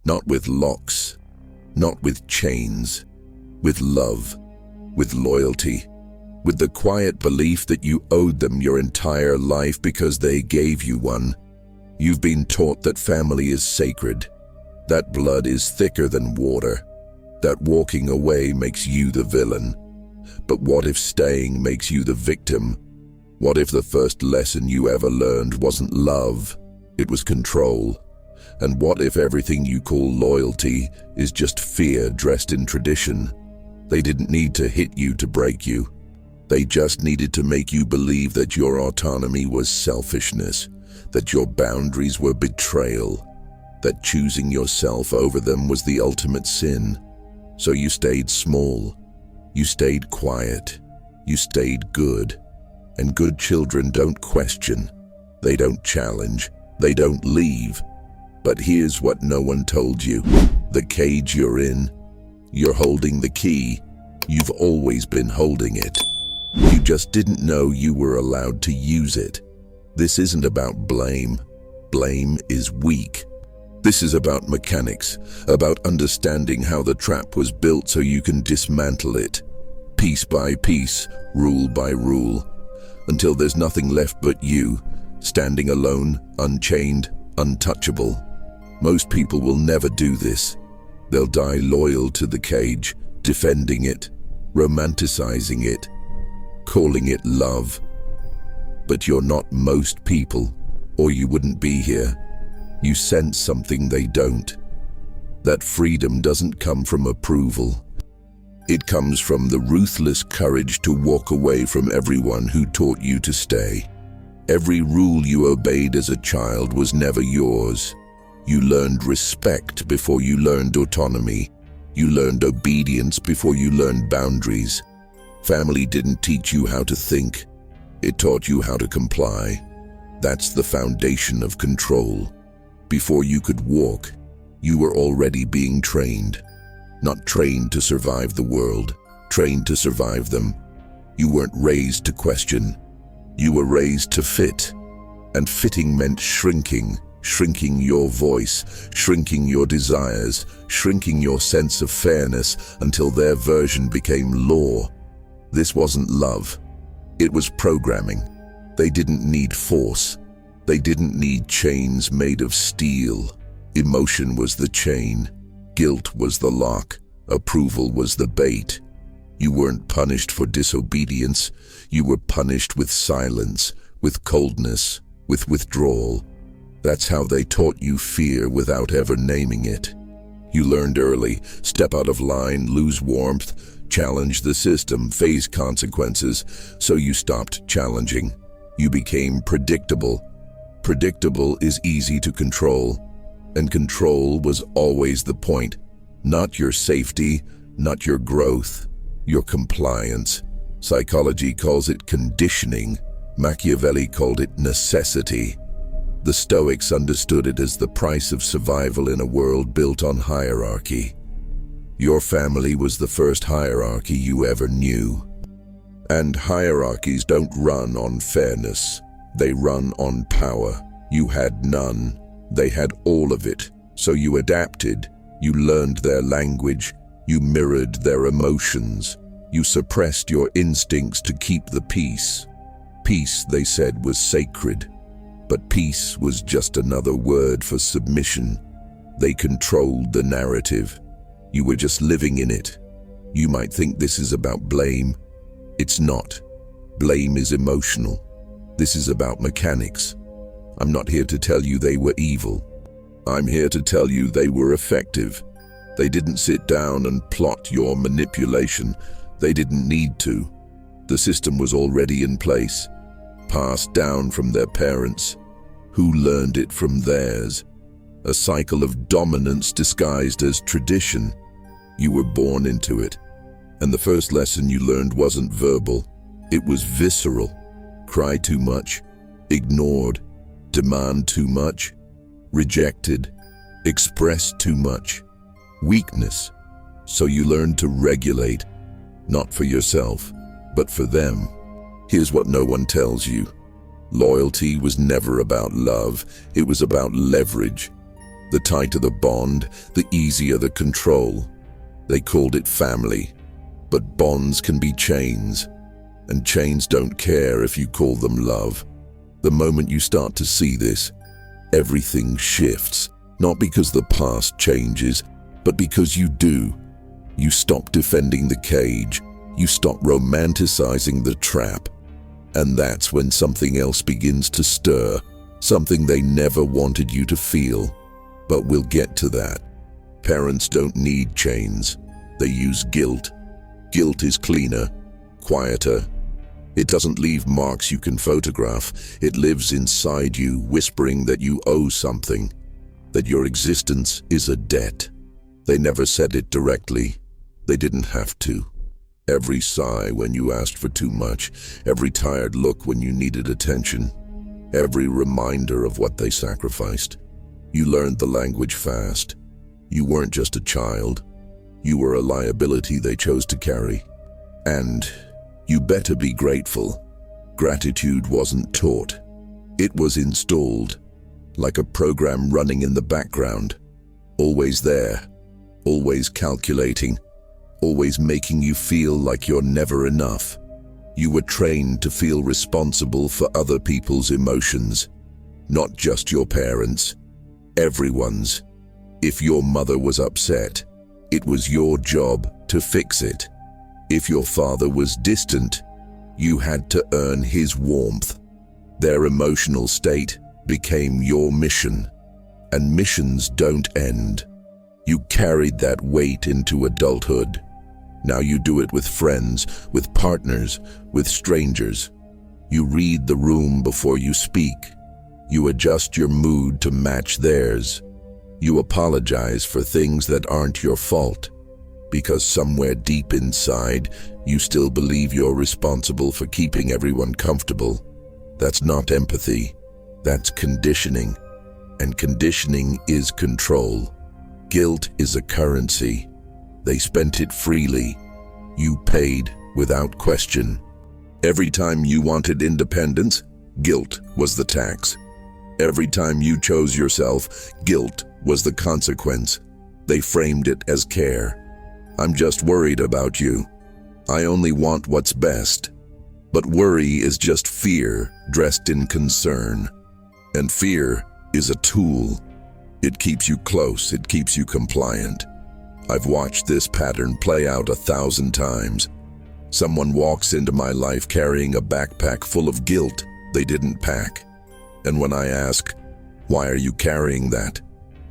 Not with locks, not with chains, with love, with loyalty, with the quiet belief that you owed them your entire life because they gave you one. You've been taught that family is sacred, that blood is thicker than water, that walking away makes you the villain. But what if staying makes you the victim? What if the first lesson you ever learned wasn't love, it was control? And what if everything you call loyalty is just fear dressed in tradition? They didn't need to hit you to break you. They just needed to make you believe that your autonomy was selfishness, that your boundaries were betrayal, that choosing yourself over them was the ultimate sin. So you stayed small, you stayed quiet, you stayed good. And good children don't question, they don't challenge, they don't leave. But here's what no one told you. The cage you're in, you're holding the key. You've always been holding it. You just didn't know you were allowed to use it. This isn't about blame. Blame is weak. This is about mechanics, about understanding how the trap was built so you can dismantle it. Piece by piece, rule by rule, until there's nothing left but you, standing alone, unchained, untouchable. Most people will never do this. They'll die loyal to the cage, defending it, romanticizing it, calling it love. But you're not most people, or you wouldn't be here. You sense something they don't. That freedom doesn't come from approval. It comes from the ruthless courage to walk away from everyone who taught you to stay. Every rule you obeyed as a child was never yours. You learned respect before you learned autonomy. You learned obedience before you learned boundaries. Family didn't teach you how to think. It taught you how to comply. That's the foundation of control. Before you could walk, you were already being trained. Not trained to survive the world, trained to survive them. You weren't raised to question. You were raised to fit. And fitting meant shrinking your voice, shrinking your desires, shrinking your sense of fairness until their version became law. This wasn't love. It was programming. They didn't need force. They didn't need chains made of steel. Emotion was the chain. Guilt was the lock. Approval was the bait. You weren't punished for disobedience. You were punished with silence, with coldness, with withdrawal. That's how they taught you fear without ever naming it. You learned early, step out of line, lose warmth, challenge the system, face consequences, so you stopped challenging. You became predictable. Predictable is easy to control, and control was always the point. Not your safety, not your growth, your compliance. Psychology calls it conditioning. Machiavelli called it necessity. The Stoics understood it as the price of survival in a world built on hierarchy. Your family was the first hierarchy you ever knew. And hierarchies don't run on fairness. They run on power. You had none. They had all of it. So you adapted. You learned their language. You mirrored their emotions. You suppressed your instincts to keep the peace. Peace, they said, was sacred. But peace was just another word for submission. They controlled the narrative. You were just living in it. You might think this is about blame. It's not. Blame is emotional. This is about mechanics. I'm not here to tell you they were evil. I'm here to tell you they were effective. They didn't sit down and plot your manipulation. They didn't need to. The system was already in place, passed down from their parents, who learned it from theirs. A cycle of dominance disguised as tradition. You were born into it. And the first lesson you learned wasn't verbal. It was visceral. Cry too much, ignored, demand too much, rejected, express too much. Weakness. So you learned to regulate, not for yourself, but for them. Here's what no one tells you. Loyalty was never about love. It was about leverage. The tighter the bond, the easier the control. They called it family. But bonds can be chains, and chains don't care if you call them love. The moment you start to see this, everything shifts, not because the past changes, but because you do. You stop defending the cage, you stop romanticizing the trap, and that's when something else begins to stir, something they never wanted you to feel. But we'll get to that. Parents don't need chains, they use guilt. Guilt is cleaner, quieter. It doesn't leave marks you can photograph. It lives inside you, whispering that you owe something, that your existence is a debt. They never said it directly. They didn't have to. Every sigh when you asked for too much, every tired look when you needed attention, every reminder of what they sacrificed. You learned the language fast. You weren't just a child. You were a liability they chose to carry. And you better be grateful. Gratitude wasn't taught. It was installed, like a program running in the background. Always there, always calculating, always making you feel like you're never enough. You were trained to feel responsible for other people's emotions, not just your parents', everyone's. If your mother was upset, it was your job to fix it. If your father was distant, you had to earn his warmth. Their emotional state became your mission, and missions don't end. You carried that weight into adulthood. Now you do it with friends, with partners, with strangers. You read the room before you speak. You adjust your mood to match theirs. You apologize for things that aren't your fault, because somewhere deep inside, you still believe you're responsible for keeping everyone comfortable. That's not empathy. That's conditioning. And conditioning is control. Guilt is a currency. They spent it freely. You paid without question. Every time you wanted independence, guilt was the tax. Every time you chose yourself, guilt was the consequence. They framed it as care. I'm just worried about you. I only want what's best. But worry is just fear dressed in concern. And fear is a tool. It keeps you close, it keeps you compliant. I've watched this pattern play out 1,000 times. Someone walks into my life carrying a backpack full of guilt they didn't pack. And when I ask, why are you carrying that?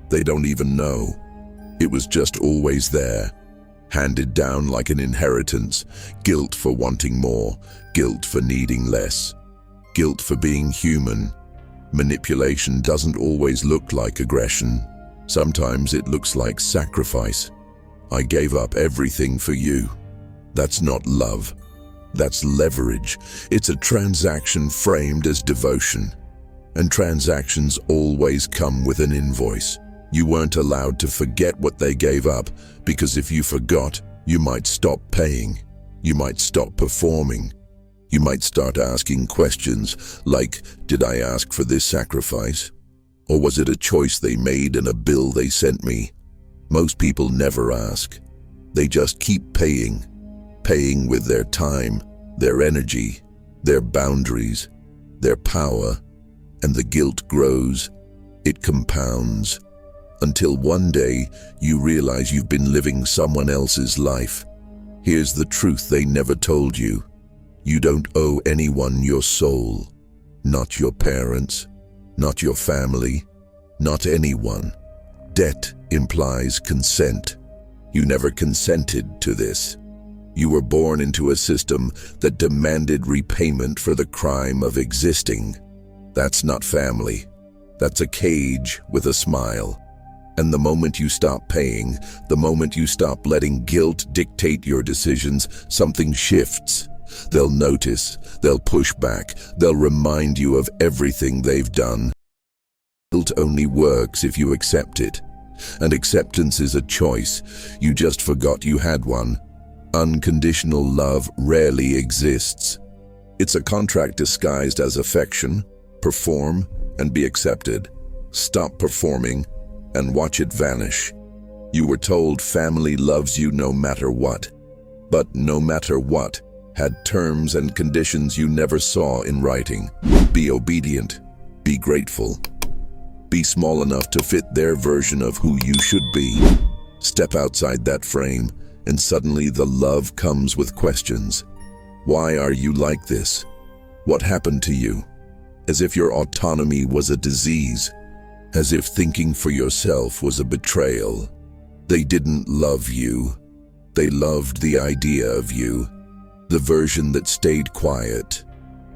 They don't even know. It was just always there, handed down like an inheritance. Guilt for wanting more, guilt for needing less, guilt for being human. Manipulation doesn't always look like aggression. Sometimes it looks like sacrifice. I gave up everything for you. That's not love. That's leverage. It's a transaction framed as devotion. And transactions always come with an invoice. You weren't allowed to forget what they gave up, because if you forgot, you might stop paying. You might stop performing. You might start asking questions like, did I ask for this sacrifice? Or was it a choice they made and a bill they sent me? Most people never ask. They just keep paying with their time, their energy, their boundaries, their power, and the guilt grows. It compounds, until one day you realize you've been living someone else's life. Here's the truth they never told you. You don't owe anyone your soul, not your parents, not your family, not anyone. Debt implies consent. You never consented to this. You were born into a system that demanded repayment for the crime of existing. That's not family. That's a cage with a smile. And the moment you stop paying, the moment you stop letting guilt dictate your decisions, something shifts. They'll notice, they'll push back, they'll remind you of everything they've done. Guilt only works if you accept it. And acceptance is a choice. You just forgot you had one. Unconditional love rarely exists. It's a contract disguised as affection. Perform and be accepted. Stop performing and watch it vanish. You were told family loves you no matter what. But no matter what had terms and conditions you never saw in writing. Be obedient. Be grateful. Be small enough to fit their version of who you should be. Step outside that frame, and suddenly the love comes with questions. Why are you like this? What happened to you? As if your autonomy was a disease. As if thinking for yourself was a betrayal. They didn't love you. They loved the idea of you. The version that stayed quiet.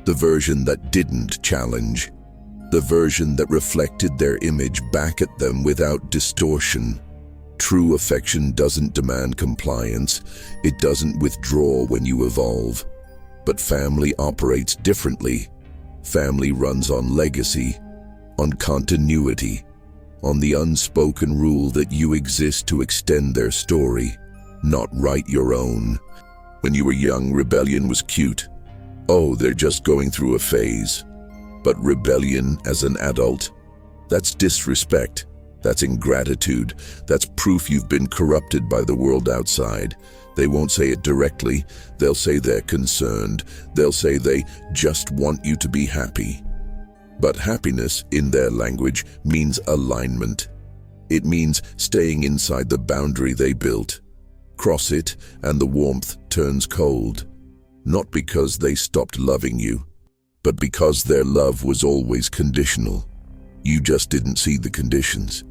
The version that didn't challenge. The version that reflected their image back at them without distortion. True affection doesn't demand compliance. It doesn't withdraw when you evolve. But family operates differently. Family runs on legacy, on continuity, on the unspoken rule that you exist to extend their story, not write your own. When you were young, rebellion was cute. Oh, they're just going through a phase. But rebellion as an adult, that's disrespect, that's ingratitude, that's proof you've been corrupted by the world outside. They won't say it directly, they'll say they're concerned, they'll say they just want you to be happy. But happiness, in their language, means alignment. It means staying inside the boundary they built. Cross it, and the warmth turns cold. Not because they stopped loving you, but because their love was always conditional. You just didn't see the conditions.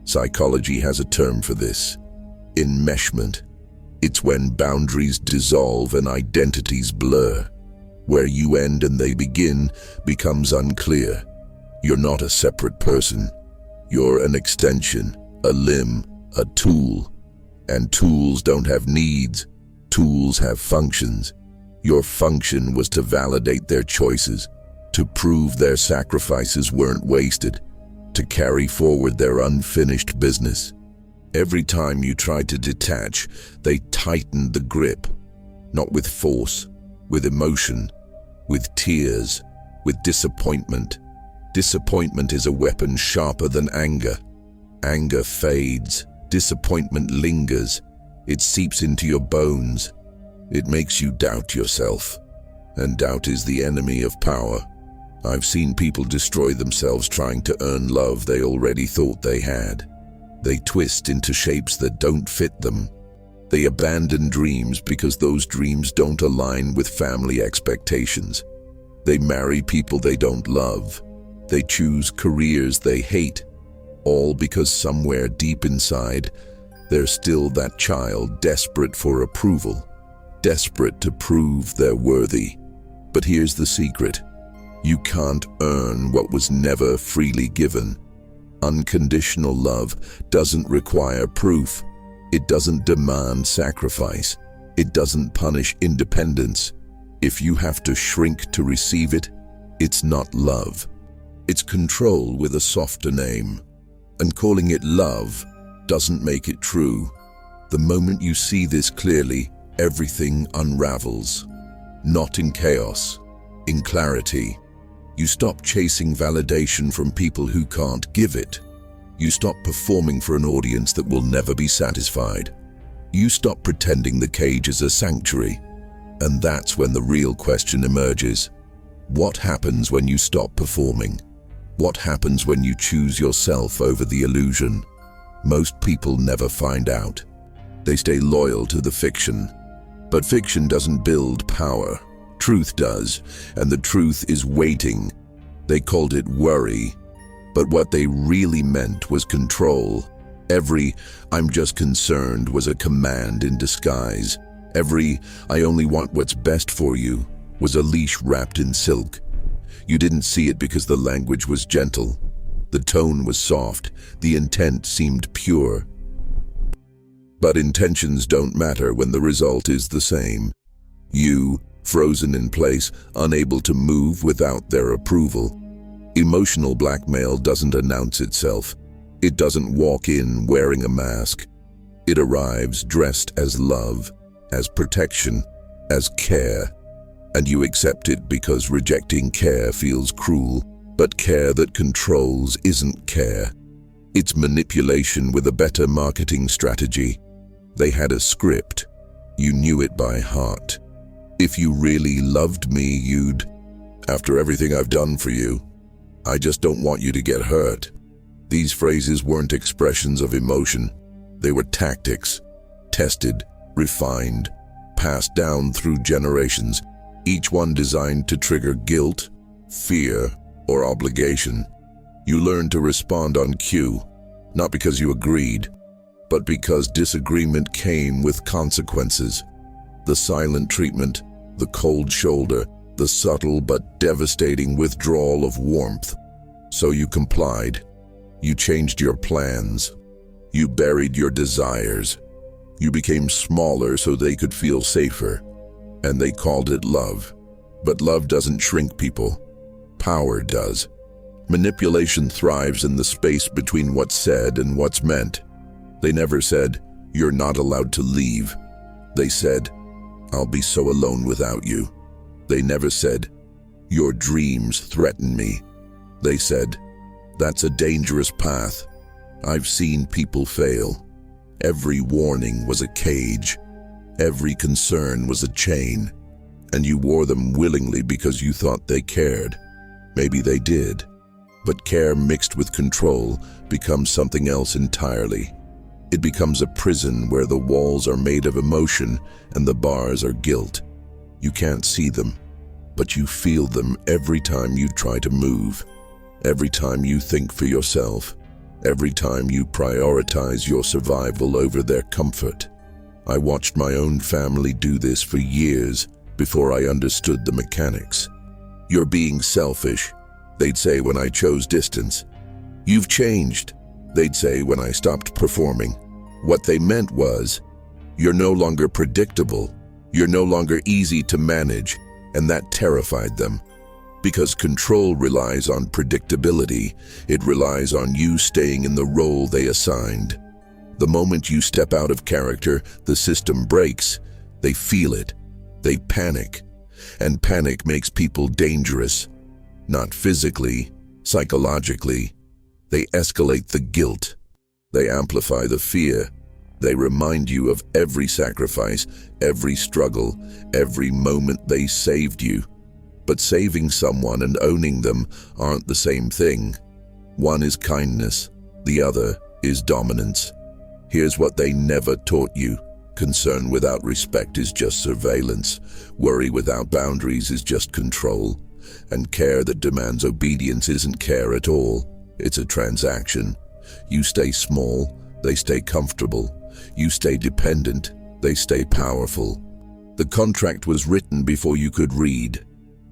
Psychology has a term for this: enmeshment. It's when boundaries dissolve and identities blur. Where you end and they begin becomes unclear. You're not a separate person. You're an extension, a limb, a tool. And tools don't have needs. Tools have functions. Your function was to validate their choices, to prove their sacrifices weren't wasted, to carry forward their unfinished business. Every time you tried to detach, they tightened the grip, not with force, with emotion, with tears, with disappointment. Disappointment is a weapon sharper than anger. Anger fades, disappointment lingers. It seeps into your bones. It makes you doubt yourself, and doubt is the enemy of power. I've seen people destroy themselves trying to earn love they already thought they had. They twist into shapes that don't fit them. They abandon dreams because those dreams don't align with family expectations. They marry people they don't love. They choose careers they hate, all because somewhere deep inside, there's still that child desperate for approval, desperate to prove they're worthy. But here's the secret. You can't earn what was never freely given. Unconditional love doesn't require proof. It doesn't demand sacrifice. It doesn't punish independence. If you have to shrink to receive it, it's not love. It's control with a softer name. And calling it love doesn't make it true. The moment you see this clearly, everything unravels. Not in chaos, in clarity. You stop chasing validation from people who can't give it. You stop performing for an audience that will never be satisfied. You stop pretending the cage is a sanctuary. And that's when the real question emerges. What happens when you stop performing? What happens when you choose yourself over the illusion? Most people never find out. They stay loyal to the fiction. But fiction doesn't build power. Truth does, and the truth is waiting. They called it worry, but what they really meant was control. Every "I'm just concerned" was a command in disguise. Every "I only want what's best for you" was a leash wrapped in silk. You didn't see it because the language was gentle. The tone was soft. The intent seemed pure. But intentions don't matter when the result is the same. You, frozen in place, unable to move without their approval. Emotional blackmail doesn't announce itself. It doesn't walk in wearing a mask. It arrives dressed as love, as protection, as care. And you accept it because rejecting care feels cruel. But care that controls isn't care. It's manipulation with a better marketing strategy. They had a script. You knew it by heart. If you really loved me, you'd, after everything I've done for you, I just don't want you to get hurt. These phrases weren't expressions of emotion. They were tactics, tested, refined, passed down through generations, each one designed to trigger guilt, fear, or obligation. You learned to respond on cue, not because you agreed, but because disagreement came with consequences. The silent treatment, the cold shoulder, the subtle but devastating withdrawal of warmth. So you complied. You changed your plans. You buried your desires. You became smaller so they could feel safer. And they called it love. But love doesn't shrink people. Power does. Manipulation thrives in the space between what's said and what's meant. They never said, "You're not allowed to leave." They said, "I'll be so alone without you." They never said, "Your dreams threaten me." They said, "That's a dangerous path." I've seen people fail. Every warning was a cage. Every concern was a chain. And you wore them willingly because you thought they cared. Maybe they did. But care mixed with control becomes something else entirely. It becomes a prison where the walls are made of emotion and the bars are guilt. You can't see them, but you feel them every time you try to move, every time you think for yourself, every time you prioritize your survival over their comfort. I watched my own family do this for years before I understood the mechanics. "You're being selfish," they'd say when I chose distance. "You've changed," they'd say when I stopped performing. What they meant was, "You're no longer predictable. You're no longer easy to manage," and that terrified them. Because control relies on predictability, it relies on you staying in the role they assigned. The moment you step out of character, the system breaks. They feel it. They panic. And panic makes people dangerous. Not physically, psychologically. They escalate the guilt. They amplify the fear. They remind you of every sacrifice, every struggle, every moment they saved you. But saving someone and owning them aren't the same thing. One is kindness, the other is dominance. Here's what they never taught you. Concern without respect is just surveillance. Worry without boundaries is just control. And care that demands obedience isn't care at all. It's a transaction. You stay small, they stay comfortable. You stay dependent, they stay powerful. The contract was written before you could read.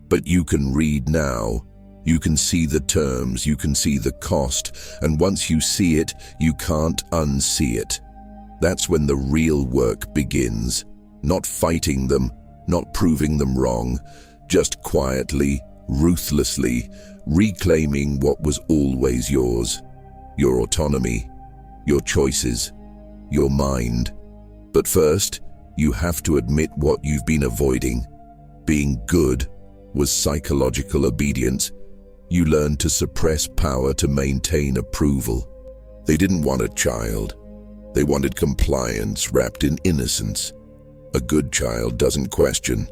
But you can read now. You can see the terms, you can see the cost, and once you see it, you can't unsee it. That's when the real work begins. Not fighting them, not proving them wrong, just quietly, ruthlessly, reclaiming what was always yours. Your autonomy, your choices, your mind. But first, you have to admit what you've been avoiding. Being good was psychological obedience. You learned to suppress power to maintain approval. They didn't want a child. They wanted compliance wrapped in innocence. A good child doesn't question.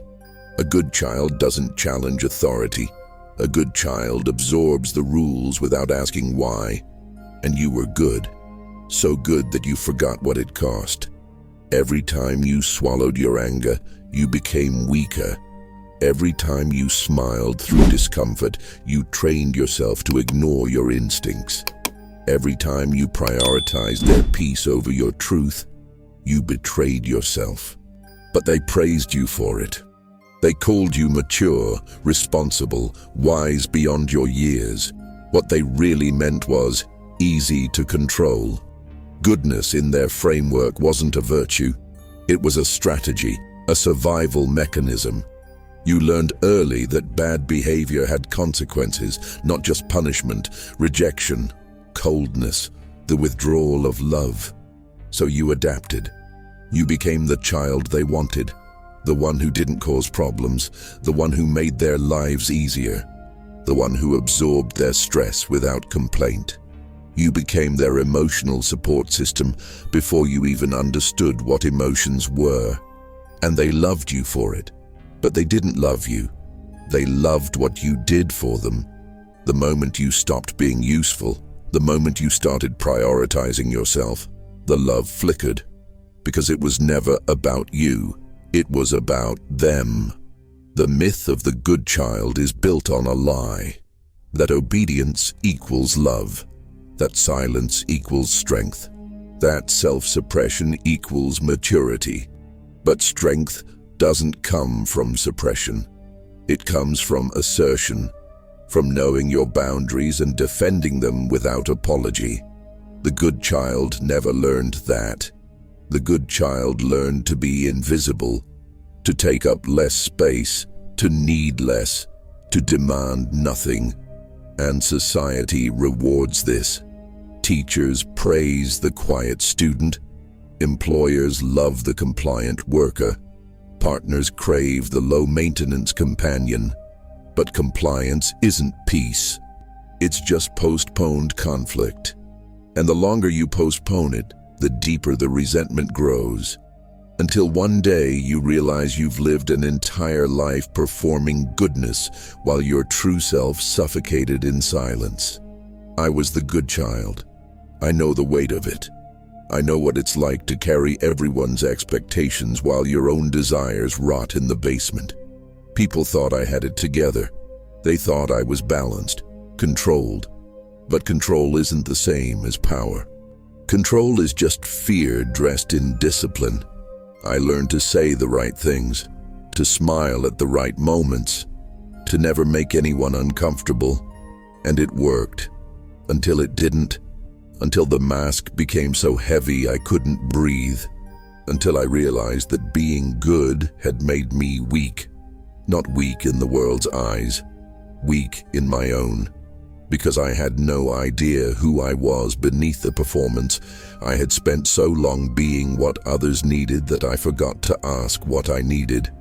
A good child doesn't challenge authority. A good child absorbs the rules without asking why. And you were good. So good that you forgot what it cost. Every time you swallowed your anger, you became weaker. Every time you smiled through discomfort, you trained yourself to ignore your instincts. Every time you prioritized their peace over your truth, you betrayed yourself. But they praised you for it. They called you mature, responsible, wise beyond your years. What they really meant was easy to control. Goodness in their framework wasn't a virtue. It was a strategy, a survival mechanism. You learned early that bad behavior had consequences, not just punishment, rejection, coldness, the withdrawal of love. So you adapted. You became the child they wanted, the one who didn't cause problems, the one who made their lives easier, the one who absorbed their stress without complaint. You became their emotional support system before you even understood what emotions were. And they loved you for it. But they didn't love you. They loved what you did for them. The moment you stopped being useful, the moment you started prioritizing yourself, the love flickered. Because it was never about you. It was about them. The myth of the good child is built on a lie. That obedience equals love. That silence equals strength. That self-suppression equals maturity. But strength doesn't come from suppression. It comes from assertion, from knowing your boundaries and defending them without apology. The good child never learned that. The good child learned to be invisible, to take up less space, to need less, to demand nothing. And society rewards this. Teachers praise the quiet student. Employers love the compliant worker. Partners crave the low-maintenance companion. But compliance isn't peace. It's just postponed conflict. And the longer you postpone it, the deeper the resentment grows. Until one day you realize you've lived an entire life performing goodness while your true self suffocated in silence. I was the good child. I know the weight of it. I know what it's like to carry everyone's expectations while your own desires rot in the basement. People thought I had it together. They thought I was balanced, controlled. But control isn't the same as power. Control is just fear dressed in discipline. I learned to say the right things, to smile at the right moments, to never make anyone uncomfortable. And it worked. Until it didn't. Until the mask became so heavy I couldn't breathe. Until I realized that being good had made me weak. Not weak in the world's eyes, weak in my own. Because I had no idea who I was beneath the performance. I had spent so long being what others needed that I forgot to ask what I needed.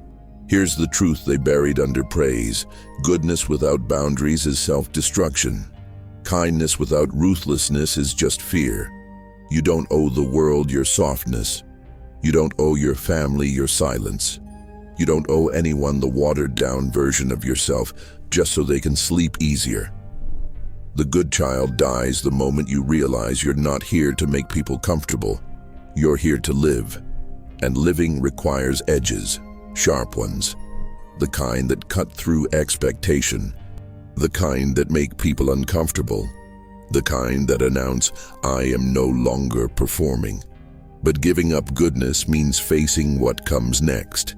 Here's the truth they buried under praise. Goodness without boundaries is self-destruction. Kindness without ruthlessness is just fear. You don't owe the world your softness. You don't owe your family your silence. You don't owe anyone the watered-down version of yourself just so they can sleep easier. The good child dies the moment you realize you're not here to make people comfortable. You're here to live. And living requires edges, sharp ones. The kind that cut through expectation. The kind that make people uncomfortable. The kind that announce, I am no longer performing. But giving up goodness means facing what comes next.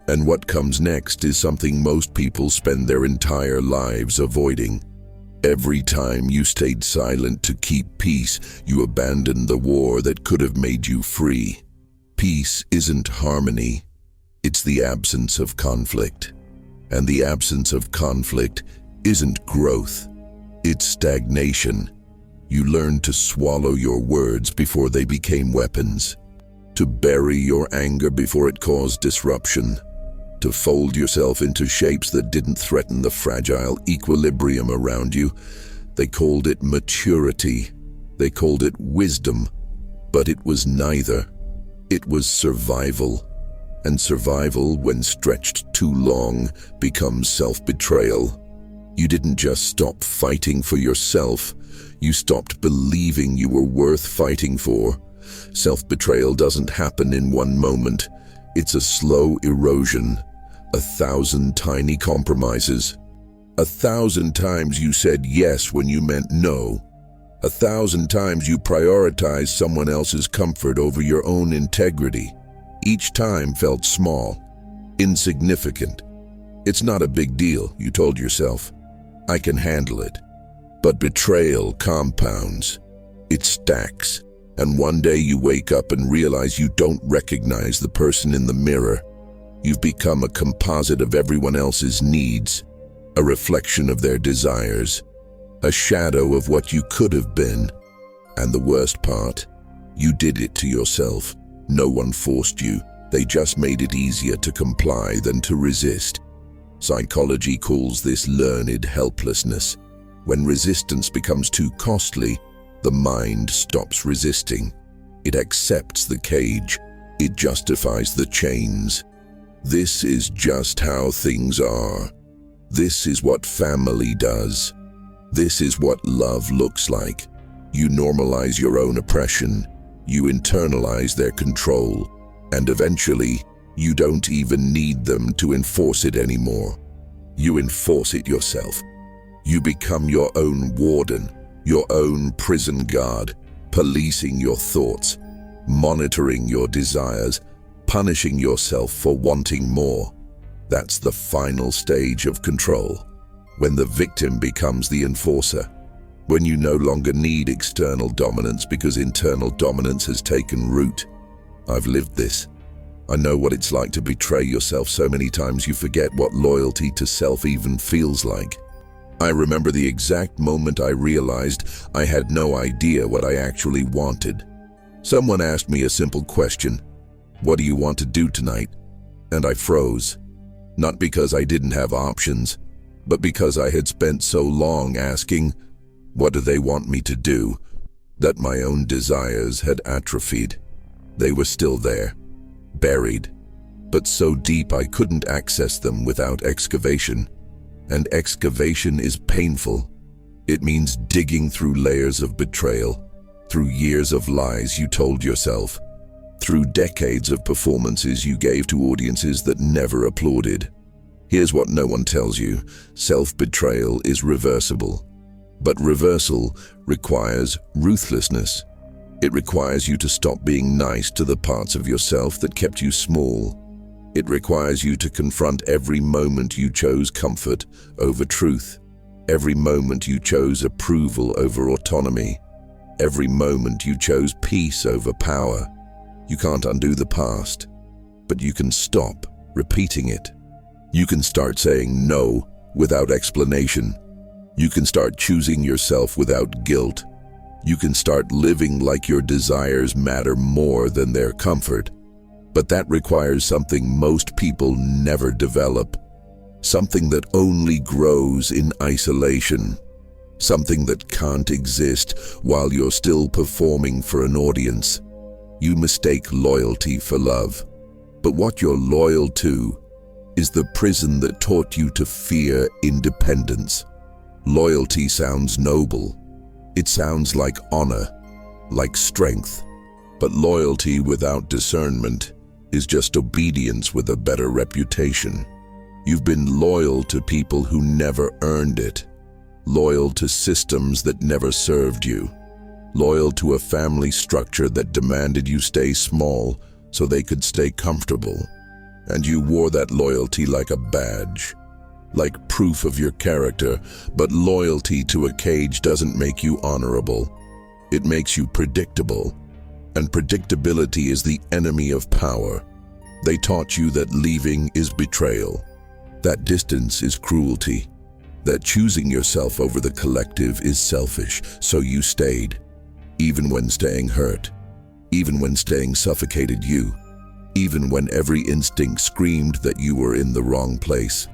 And what comes next is something most people spend their entire lives avoiding. Every time you stayed silent to keep peace, you abandoned the war that could have made you free. Peace isn't harmony. It's the absence of conflict. And the absence of conflict isn't growth. It's stagnation. You learned to swallow your words before they became weapons. To bury your anger before it caused disruption. To fold yourself into shapes that didn't threaten the fragile equilibrium around you. They called it maturity. They called it wisdom. But it was neither. It was survival. And survival, when stretched too long, becomes self-betrayal. You didn't just stop fighting for yourself. You stopped believing you were worth fighting for. Self-betrayal doesn't happen in one moment. It's a slow erosion. 1,000 tiny compromises. 1,000 times you said yes when you meant no. 1,000 times you prioritized someone else's comfort over your own integrity. Each time felt small, insignificant. It's not a big deal, you told yourself. I can handle it. But betrayal compounds. It stacks. And one day you wake up and realize you don't recognize the person in the mirror. You've become a composite of everyone else's needs, a reflection of their desires, a shadow of what you could have been. And the worst part, you did it to yourself. No one forced you. They just made it easier to comply than to resist. Psychology calls this learned helplessness. When resistance becomes too costly, The mind stops resisting. It accepts the cage. It justifies the chains. This is just how things are. This is what family does. This is what love looks like. You normalize your own oppression. You internalize their control. And eventually, you don't even need them to enforce it anymore. You enforce it yourself. You become your own warden, your own prison guard, policing your thoughts, monitoring your desires, punishing yourself for wanting more. That's the final stage of control, when the victim becomes the enforcer, when you no longer need external dominance because internal dominance has taken root. I've lived this. I know what it's like to betray yourself so many times you forget what loyalty to self even feels like. I remember the exact moment I realized I had no idea what I actually wanted. Someone asked me a simple question, "What do you want to do tonight?" And I froze. Not because I didn't have options, but because I had spent so long asking, "What do they want me to do?" that my own desires had atrophied. They were still there, buried, but so deep I couldn't access them without excavation. And excavation is painful. It means digging through layers of betrayal, through years of lies you told yourself, through decades of performances you gave to audiences that never applauded. Here's what no one tells you: self-betrayal is reversible. But reversal requires ruthlessness. It requires you to stop being nice to the parts of yourself that kept you small. It requires you to confront every moment you chose comfort over truth, every moment you chose approval over autonomy, every moment you chose peace over power. You can't undo the past, but you can stop repeating it. You can start saying no without explanation. You can start choosing yourself without guilt. You can start living like your desires matter more than their comfort. But that requires something most people never develop. Something that only grows in isolation. Something that can't exist while you're still performing for an audience. You mistake loyalty for love. But what you're loyal to is the prison that taught you to fear independence. Loyalty sounds noble. It sounds like honor, like strength. But loyalty without discernment is just obedience with a better reputation. You've been loyal to people who never earned it. Loyal to systems that never served you. Loyal to a family structure that demanded you stay small so they could stay comfortable. And you wore that loyalty like a badge, like proof of your character. But loyalty to a cage doesn't make you honorable. It makes you predictable. And predictability is the enemy of power. They taught you that leaving is betrayal, that distance is cruelty, that choosing yourself over the collective is selfish, so you stayed, even when staying hurt, even when staying suffocated you, even when every instinct screamed that you were in the wrong place.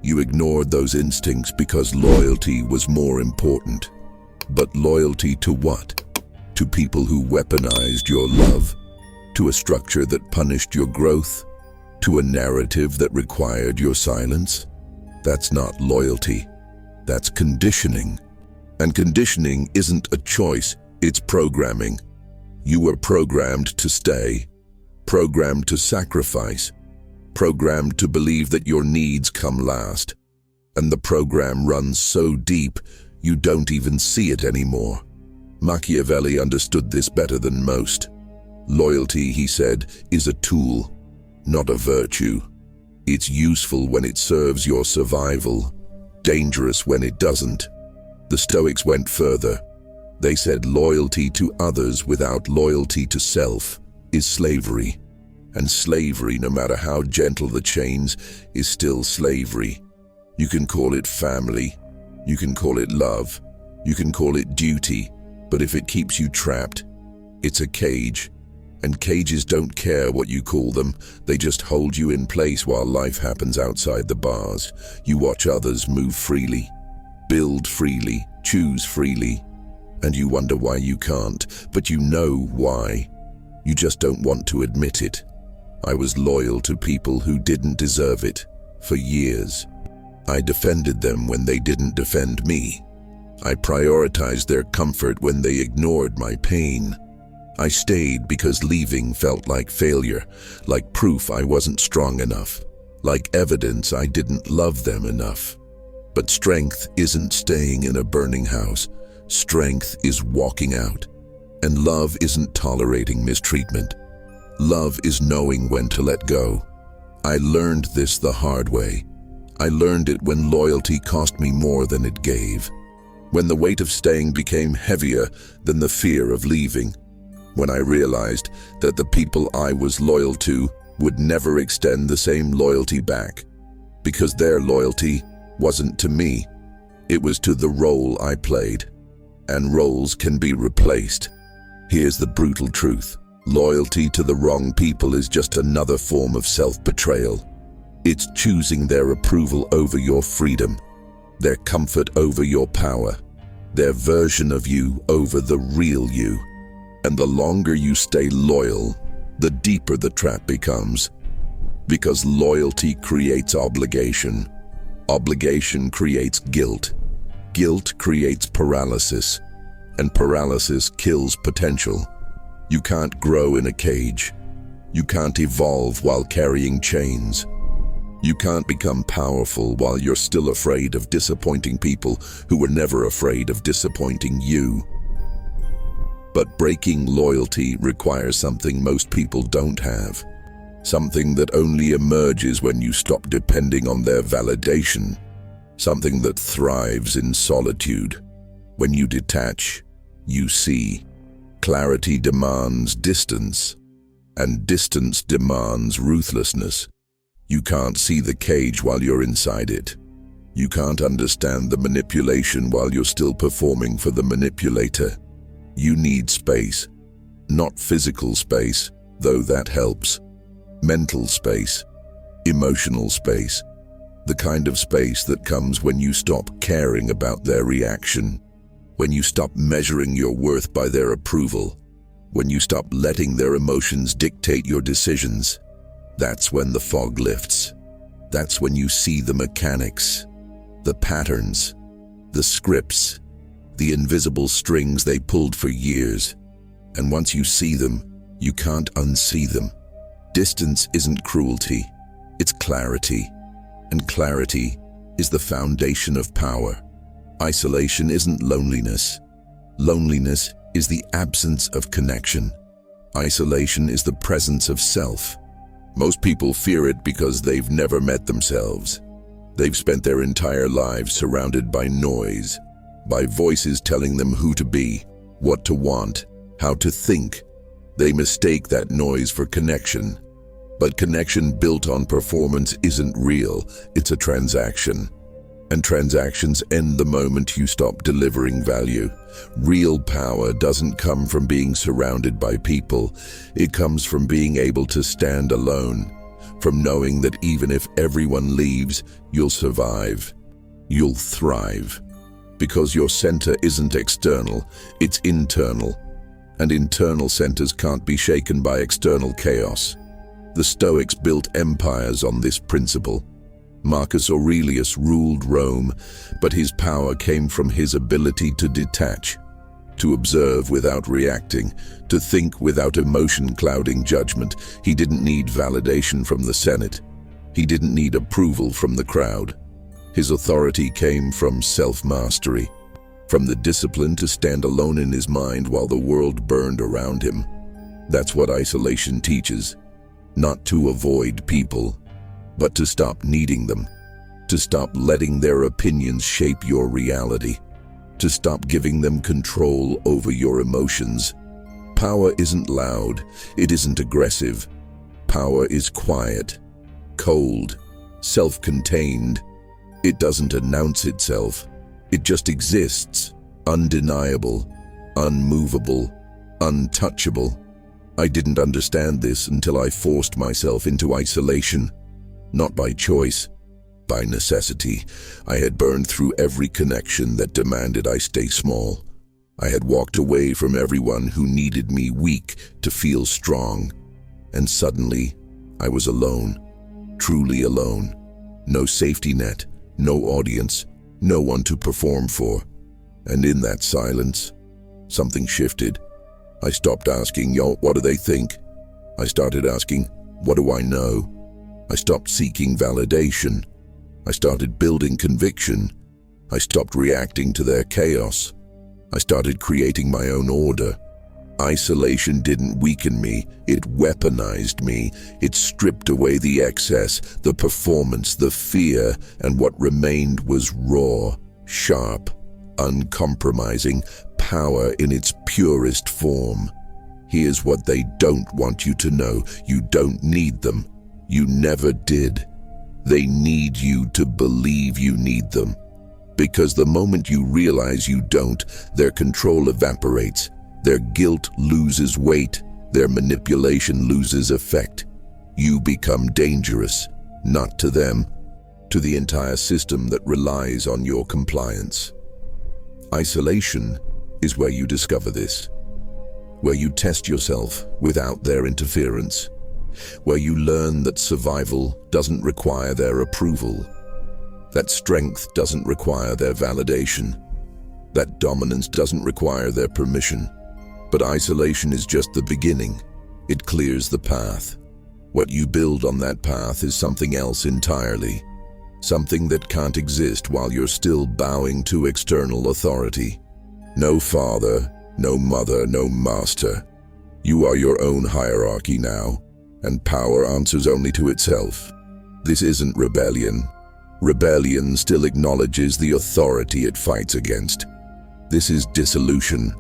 You ignored those instincts because loyalty was more important. But loyalty to what? To people who weaponized your love, to a structure that punished your growth, to a narrative that required your silence. That's not loyalty. That's conditioning. And conditioning isn't a choice, it's programming. You were programmed to stay, programmed to sacrifice, programmed to believe that your needs come last. And the program runs so deep, you don't even see it anymore. Machiavelli understood this better than most. Loyalty, he said, is a tool, not a virtue. It's useful when it serves your survival, dangerous when it doesn't. The Stoics went further. They said loyalty to others without loyalty to self is slavery. And slavery, no matter how gentle the chains, is still slavery. You can call it family, you can call it love, you can call it duty, but if it keeps you trapped, it's a cage. And cages don't care what you call them, they just hold you in place while life happens outside the bars. You watch others move freely, build freely, choose freely, And you wonder why you can't, but you know why. You just don't want to admit it. I was loyal to people who didn't deserve it for years. I defended them when they didn't defend me. I prioritized their comfort when they ignored my pain. I stayed because leaving felt like failure, like proof I wasn't strong enough, like evidence I didn't love them enough. But strength isn't staying in a burning house. Strength is walking out. And love isn't tolerating mistreatment. Love is knowing when to let go. I learned this the hard way. I learned it when loyalty cost me more than it gave. When the weight of staying became heavier than the fear of leaving. When I realized that the people I was loyal to would never extend the same loyalty back. Because their loyalty wasn't to me. It was to the role I played. And roles can be replaced. Here's the brutal truth. Loyalty to the wrong people is just another form of self-betrayal. It's choosing their approval over your freedom, their comfort over your power, their version of you over the real you. And the longer you stay loyal, the deeper the trap becomes. Because loyalty creates obligation. Obligation creates guilt. Guilt creates paralysis. And paralysis kills potential. You can't grow in a cage. You can't evolve while carrying chains. You can't become powerful while you're still afraid of disappointing people who were never afraid of disappointing you. But breaking loyalty requires something most people don't have. Something that only emerges when you stop depending on their validation. Something that thrives in solitude. When you detach, you see. Clarity demands distance, and distance demands ruthlessness. You can't see the cage while you're inside it. You can't understand the manipulation while you're still performing for the manipulator. You need space. Not physical space, though that helps. Mental space. Emotional space. The kind of space that comes when you stop caring about their reaction. When you stop measuring your worth by their approval. When you stop letting their emotions dictate your decisions. That's when the fog lifts. That's when you see the mechanics, the patterns, the scripts, the invisible strings they pulled for years. And once you see them, you can't unsee them. Distance isn't cruelty, it's clarity. And clarity is the foundation of power. Isolation isn't loneliness. Loneliness is the absence of connection. Isolation is the presence of self. Most people fear it because they've never met themselves. They've spent their entire lives surrounded by noise, by voices telling them who to be, what to want, how to think. They mistake that noise for connection. But connection built on performance isn't real, it's a transaction. And transactions end the moment you stop delivering value. Real power doesn't come from being surrounded by people. It comes from being able to stand alone, from knowing that even if everyone leaves, you'll survive. You'll thrive. Because your center isn't external, it's internal. And internal centers can't be shaken by external chaos. The Stoics built empires on this principle. Marcus Aurelius ruled Rome, but his power came from his ability to detach, to observe without reacting, to think without emotion clouding judgment. He didn't need validation from the Senate. He didn't need approval from the crowd. His authority came from self-mastery, from the discipline to stand alone in his mind while the world burned around him. That's what isolation teaches. Not to avoid people, but to stop needing them, to stop letting their opinions shape your reality, to stop giving them control over your emotions. Power isn't loud, it isn't aggressive. Power is quiet, cold, self-contained. It doesn't announce itself, it just exists, undeniable, unmovable, untouchable. I didn't understand this until I forced myself into isolation. Not by choice, by necessity. I had burned through every connection that demanded I stay small. I had walked away from everyone who needed me weak to feel strong. And suddenly, I was alone, truly alone. No safety net, no audience, no one to perform for. And in that silence, something shifted. I stopped asking, what do they think? I started asking, what do I know? I stopped seeking validation. I started building conviction. I stopped reacting to their chaos. I started creating my own order. Isolation didn't weaken me, it weaponized me. It stripped away the excess, the performance, the fear, and what remained was raw, sharp, uncompromising power in its purest form. Here's what they don't want you to know. You don't need them. You never did. They need you to believe you need them. Because the moment you realize you don't, their control evaporates, their guilt loses weight, their manipulation loses effect. You become dangerous, not to them, to the entire system that relies on your compliance. Isolation is where you discover this, where you test yourself without their interference, where you learn that survival doesn't require their approval, that strength doesn't require their validation, that dominance doesn't require their permission. But isolation is just the beginning. It clears the path. What you build on that path is something else entirely, something that can't exist while you're still bowing to external authority. No father, no mother, no master. You are your own hierarchy now, and power answers only to itself. This isn't rebellion. Rebellion still acknowledges the authority it fights against. This is dissolution,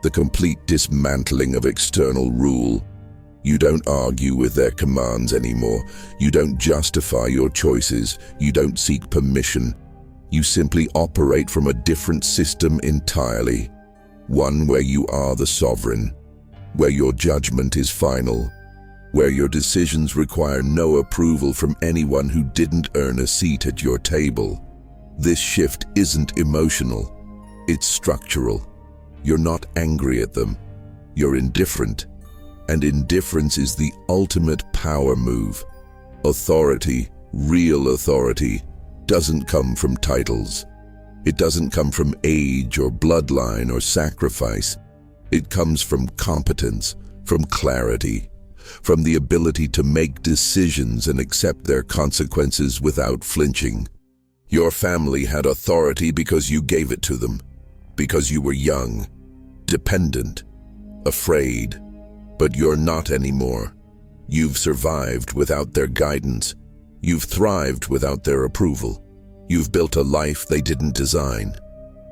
the complete dismantling of external rule. You don't argue with their commands anymore. You don't justify your choices. You don't seek permission. You simply operate from a different system entirely. One where you are the sovereign, where your judgment is final, where your decisions require no approval from anyone who didn't earn a seat at your table. This shift isn't emotional, it's structural. You're not angry at them, you're indifferent. And indifference is the ultimate power move. Authority, real authority, doesn't come from titles. It doesn't come from age or bloodline or sacrifice. It comes from competence, from clarity, from the ability to make decisions and accept their consequences without flinching. Your family had authority because you gave it to them, because you were young, dependent, afraid. But you're not anymore. You've survived without their guidance. You've thrived without their approval. You've built a life they didn't design.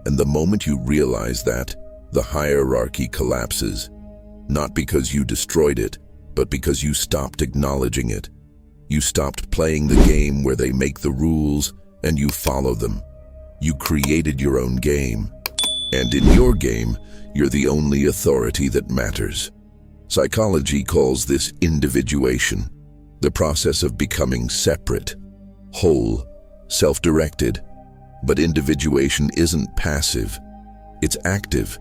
And the moment you realize that, the hierarchy collapses. Not because you destroyed it, but because you stopped acknowledging it. You stopped playing the game where they make the rules and you follow them. You created your own game. And in your game, you're the only authority that matters. Psychology calls this individuation, the process of becoming separate, whole, self-directed. But individuation isn't passive, it's active.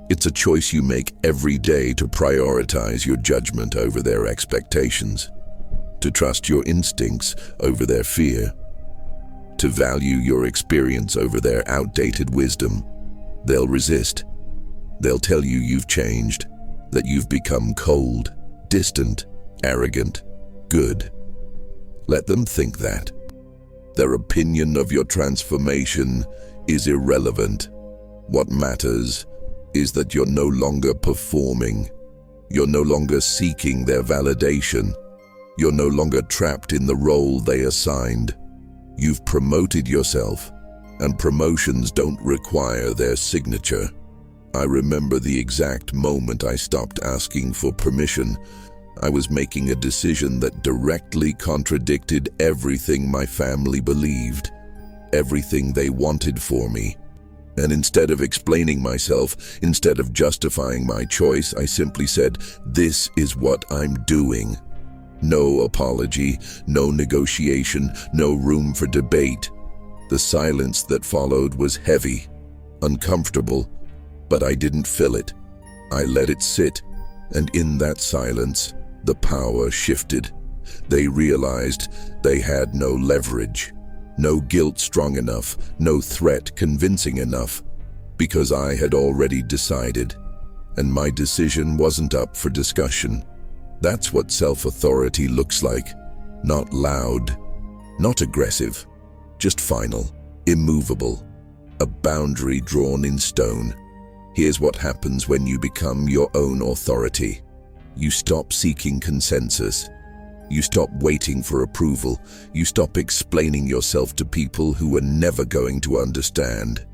It's a choice you make every day to prioritize your judgment over their expectations, to trust your instincts over their fear, to value your experience over their outdated wisdom. They'll resist. They'll tell you you've changed, that you've become cold, distant, arrogant, good. Let them think that. Their opinion of your transformation is irrelevant. What matters is that you're no longer performing. You're no longer seeking their validation. You're no longer trapped in the role they assigned. You've promoted yourself, and promotions don't require their signature. I remember the exact moment I stopped asking for permission. I was making a decision that directly contradicted everything my family believed, everything they wanted for me. And instead of explaining myself, instead of justifying my choice, I simply said, "This is what I'm doing." No apology, no negotiation, no room for debate. The silence that followed was heavy, uncomfortable, But I didn't fill it. I let it sit, and in that silence, the power shifted. They realized they had no leverage, no guilt strong enough, no threat convincing enough, because I had already decided, and my decision wasn't up for discussion. That's what self-authority looks like. Not loud, not aggressive, just final, immovable, a boundary drawn in stone. Here's what happens when you become your own authority. You stop seeking consensus. You stop waiting for approval. You stop explaining yourself to people who are never going to understand.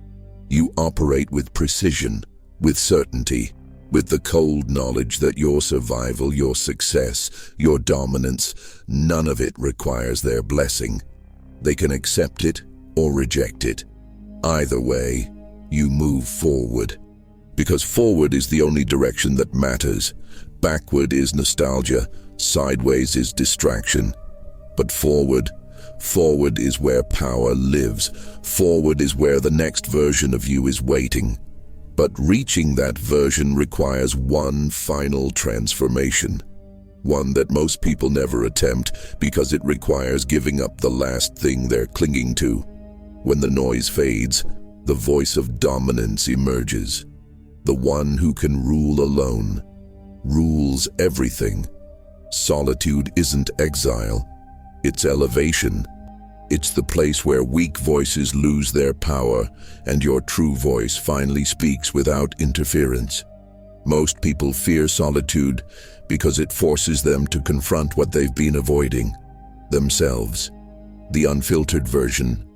You operate with precision, with certainty, with the cold knowledge that your survival, your success, your dominance, none of it requires their blessing. They can accept it or reject it. Either way, you move forward. Because forward is the only direction that matters. Backward is nostalgia, sideways is distraction. But forward is where power lives. Forward is where the next version of you is waiting. But reaching that version requires one final transformation. One that most people never attempt because it requires giving up the last thing they're clinging to. When the noise fades, the voice of dominance emerges. The one who can rule alone, rules everything. Solitude isn't exile, it's elevation. It's the place where weak voices lose their power and your true voice finally speaks without interference. Most people fear solitude because it forces them to confront what they've been avoiding, themselves. The unfiltered version,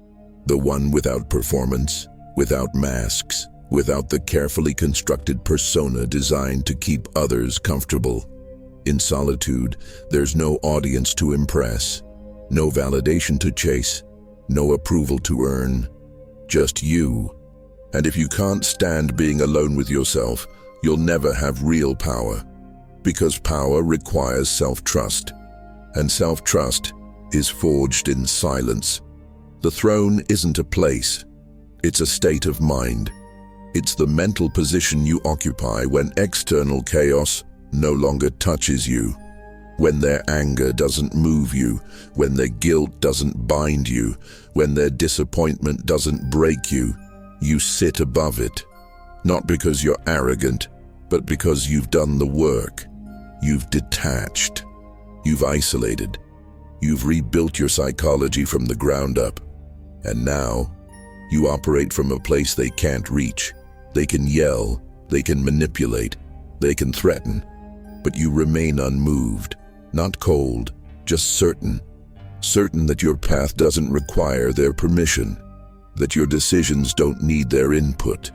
the one without performance, without masks, without the carefully constructed persona designed to keep others comfortable. In solitude, there's no audience to impress, no validation to chase, no approval to earn, just you. And if you can't stand being alone with yourself, you'll never have real power. Because power requires self-trust, and self-trust is forged in silence. The throne isn't a place, it's a state of mind. It's the mental position you occupy when external chaos no longer touches you, when their anger doesn't move you, when their guilt doesn't bind you, when their disappointment doesn't break you. You sit above it, not because you're arrogant, but because you've done the work. You've detached, you've isolated, you've rebuilt your psychology from the ground up, and now you operate from a place they can't reach. They can yell, they can manipulate, they can threaten, but you remain unmoved, not cold, just certain. Certain that your path doesn't require their permission, that your decisions don't need their input,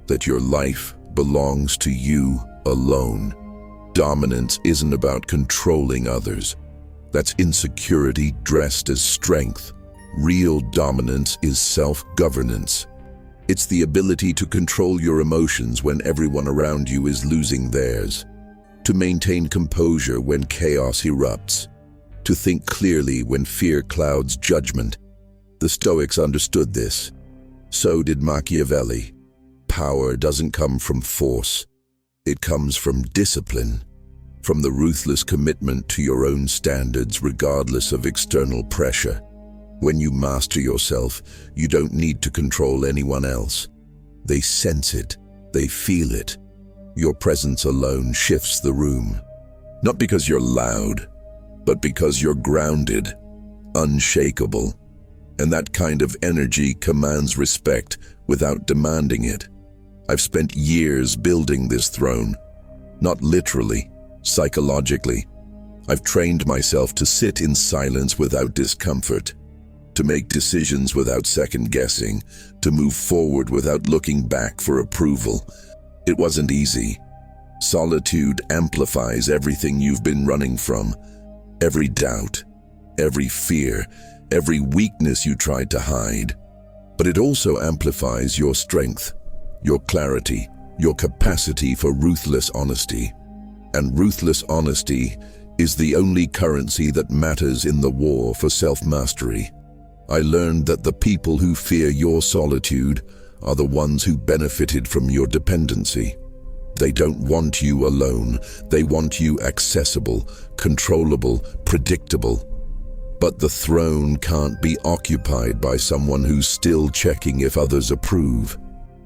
that your life belongs to you alone. Dominance isn't about controlling others. That's insecurity dressed as strength. Real dominance is self-governance. It's the ability to control your emotions when everyone around you is losing theirs, to maintain composure when chaos erupts, to think clearly when fear clouds judgment. The Stoics understood this. So did Machiavelli. Power doesn't come from force. It comes from discipline, from the ruthless commitment to your own standards regardless of external pressure. When you master yourself, you don't need to control anyone else. They sense it, they feel it. Your presence alone shifts the room. Not because you're loud, but because you're grounded, unshakable. And that kind of energy commands respect without demanding it. I've spent years building this throne, not literally, psychologically. I've trained myself to sit in silence without discomfort, to make decisions without second-guessing, to move forward without looking back for approval. It wasn't easy. Solitude amplifies everything you've been running from, every doubt, every fear, every weakness you tried to hide. But it also amplifies your strength, your clarity, your capacity for ruthless honesty. And ruthless honesty is the only currency that matters in the war for self-mastery. I learned that the people who fear your solitude are the ones who benefited from your dependency. They don't want you alone. They want you accessible, controllable, predictable. But the throne can't be occupied by someone who's still checking if others approve.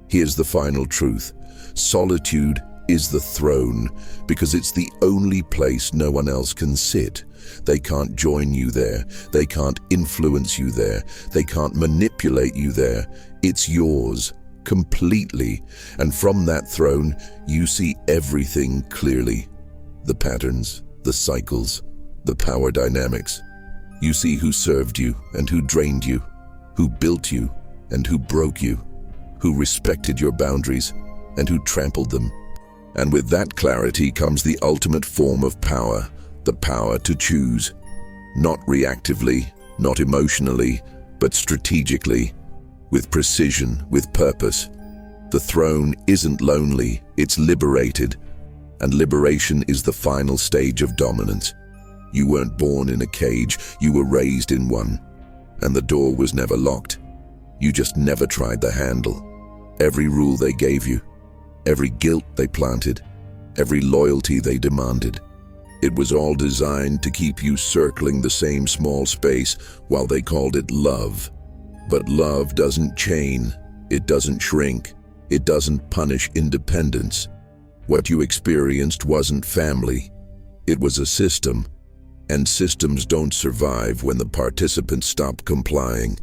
Here's the final truth. Solitude is the throne because it's the only place no one else can sit. They can't join you there. They can't influence you there. They can't manipulate you there. It's yours, completely. And from that throne, you see everything clearly. The patterns, the cycles, the power dynamics. You see who served you and who drained you, who built you and who broke you, who respected your boundaries and who trampled them. And with that clarity comes the ultimate form of power, the power to choose. Not reactively, not emotionally, but strategically, with precision, with purpose. The throne isn't lonely, it's liberated. And liberation is the final stage of dominance. You weren't born in a cage, you were raised in one. And the door was never locked. You just never tried the handle. Every rule they gave you, every guilt they planted, every loyalty they demanded. It was all designed to keep you circling the same small space while they called it love. But love doesn't chain, it doesn't shrink, it doesn't punish independence. What you experienced wasn't family, it was a system. And systems don't survive when the participants stop complying.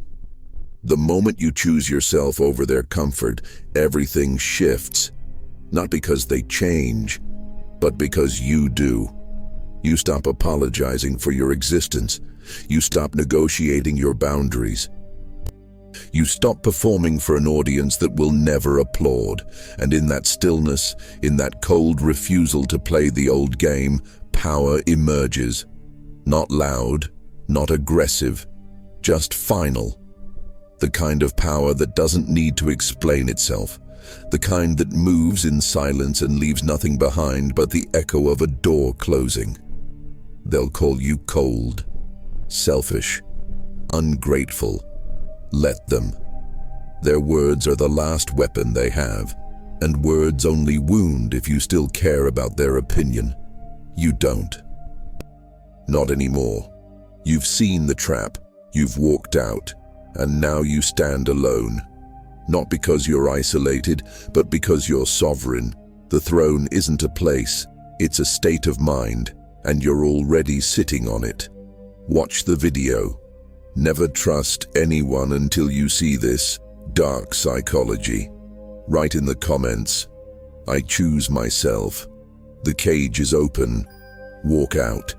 The moment you choose yourself over their comfort, everything shifts. Not because they change, but because you do. You stop apologizing for your existence. You stop negotiating your boundaries. You stop performing for an audience that will never applaud. And in that stillness, in that cold refusal to play the old game, power emerges. Not loud, not aggressive, just final. The kind of power that doesn't need to explain itself. The kind that moves in silence and leaves nothing behind but the echo of a door closing. They'll call you cold, selfish, ungrateful. Let them. Their words are the last weapon they have, and words only wound if you still care about their opinion. You don't. Not anymore. You've seen the trap, you've walked out, and now you stand alone. Not because you're isolated, but because you're sovereign. The throne isn't a place, it's a state of mind, and you're already sitting on it. Watch the video. Never trust anyone until you see this dark psychology. Write in the comments, I choose myself. The cage is open. Walk out.